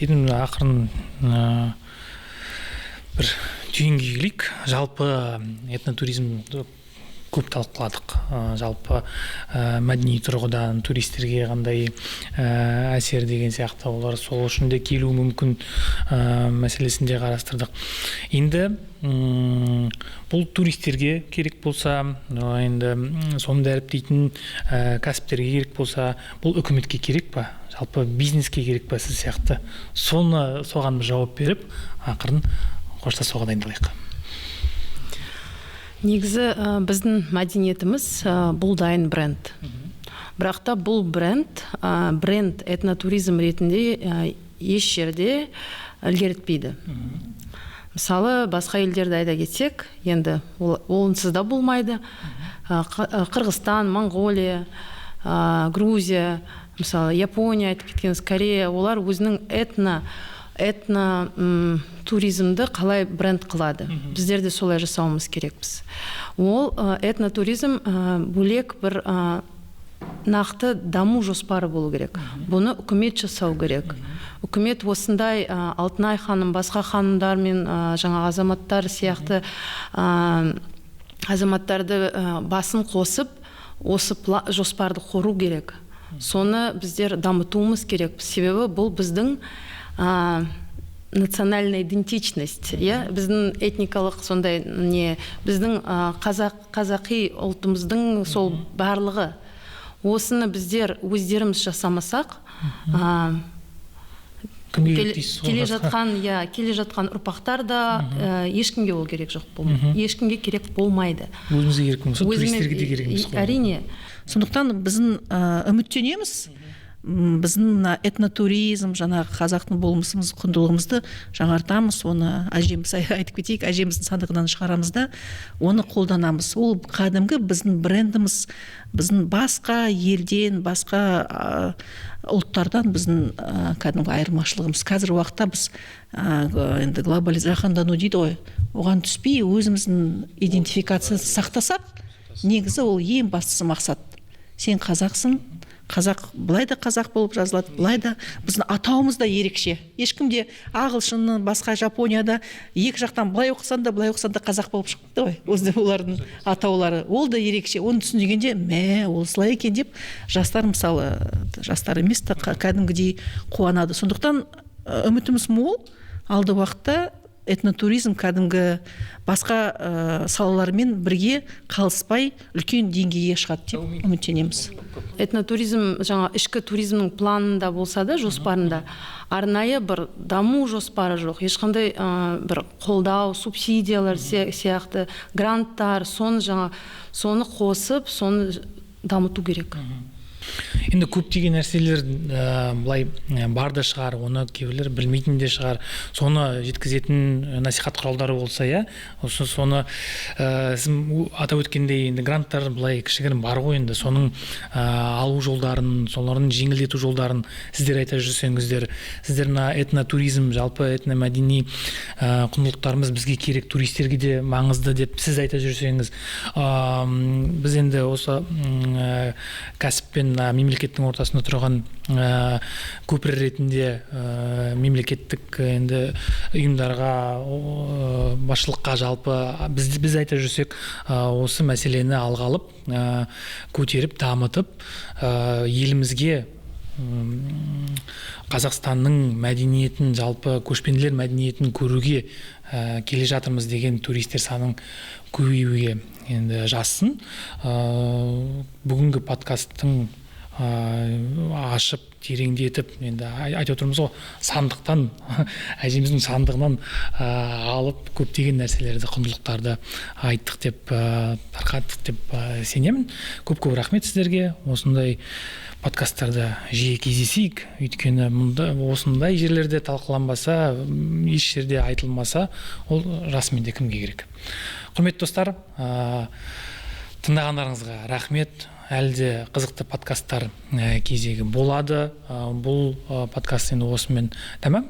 Енді ақырын бір түйінге келейік. Жалпы этнотуризмді көп талқыладық. Жалпы мәдени тұрғыдан туристерге қандай әсер деген сияқты, олар сол үшін де келуі мүмкін мәселесін де қарастырдық. Енді бұл туристерге керек болса, енді соны дәріптейтін кәсіптерге керек болса, бұл үкіметке керек па? Жалпы бизнеске керек па сіз сияқты? Соған бір жауап беріп, ақырын қоштасуға дайындалайық. Негізі біздің мәдениетіміз бұл дайын бренд. Бірақ та бұл бренд этнотуризм ретінде еш жерде ілгерітпейді. Мысалы, басқа елдерді айта кетсек, енді онсыз да болмайды. Қырғызстан, Монғолия, Грузия, мысалы, Япония айтып кеткеніз, Корея, олар өзінің этно туризмді қалай бренд қылады. Біздер де солай жасауымыз керекпіз. Ол этнотуризм бөлек бір нақты даму жоспары болу керек. Бұны үкімет жасау керек. Үкімет осындай Алтынай ханым, басқа ханымдар мен жаңа азаматтар сияқты азаматтарды басын қосып, осы жоспарды құру керек. Соны біздер дамытуымыз керек. Себебі бұл біздің национальная идентичность, біздің этникалық сондай біздің қазақи ұлтымыздың сол барлығы. Осыны біздер өздеріміз жасамасақ, келе жатқан ұрпақтар да ешкімге ол керек жоқ болмайды. Ешкімге керек болмайды. Өзімізге керек болса, туристерге де керек емес қой. Әрине. Сондықтан біздің үміттенеміз, біздің этнотуризм, жаңағы қазақтың болмысымыз, құндылығымызды жаңартамыз, оны әжеміз айтып кетейік, әжеміздің сандығынан шығарамыз да, оны қолданамыз. Ол қадімгі біздің брендіміз, біздің басқа елден, басқа ұлттардан біздің кәдімгі айырмашылығымыз. Қазір уақытта біз енді жаһандану дейді ғой, оған түспей өзіміздің идентификациясын сақтасақ, негізі ол ең бастысы мақсат. Сен қазақсың, қазақ былай да қазақ болып жазылады, былай да біздің атауымыз да ерекше. Ешкімде ағылшын, басқа Жапонияда екі жақтан былай оқысан да қазақ болып шықты ғой. Өзі олардың атаулары, ол да ерекше. Оны түсіндегенде, осылай екен деп жастар, мысалы, жастар емес та кәдімгідей қуанады. Сондықтан үмітіміз мол, алды уақытта этнотуризм кәдімгі басқа салалармен бірге қалыспай үлкен деңгейге шығады деп үміттенеміз. Этнотуризм жаңа ішкі туризмнің планында болса да, жоспарында арнайы бір даму жоспары жоқ. Ешқандай бір қолдау, субсидиялар сияқты, гранттар, соны қосып, соны дамыту керек. Енді көптеген нәрселер былай бар да шығар, оны кейбіреулер білмейтін де шығар. Соны жеткізетін насихат құралдары болса, соны атап өткендей, енді гранттар былай кішігірім бар ғой, енді соның алу жолдарын, солардың жеңілдету жолдарын сіздер айта жүрсеңіздер, сіздер этнотуризм, жалпы этномәдени құндылықтарымыз бізге керек, туристерге де маңызды деп сіз айта жүрсеңіз, біз енді осы кәсіппен мемлекеттің ортасында тұрған көпір ретінде мемлекеттік енді ұйымдарға, басшылыққа жалпы біз айта жүрсек, осы мәселені алға алып, көтеріп, дамытып, елімізге Қазақстанның мәдениетін, жалпы көшпенділер мәдениетін көруге келе жатырмыз деген туристер санын көбеюге енді жазсын. Бүгінгі подкасттың ашып, тереңдетіп, енді айтып отырмыз ғой, сандықтан, әжеміздің сандығынан алып, көптеген нәрселерді, құндылықтарды айттық деп, тарқаттық деп сенемін. Көп-көп рахмет сіздерге. Осындай подкасттарды жиі кездесейік, өйткені осындай жерлерде талқыланбаса, еш жерде айтылмаса, ол расымен де кімге керек. Құрметті достар, тыңдағандарыңызға рахмет. Әлде қызықты подкасттар кезегі болады. Бұл подкаст енді осымен тәмам.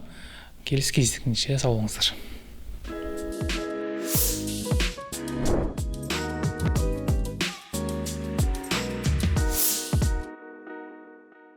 Келесі кездескенше сау болыңыздар.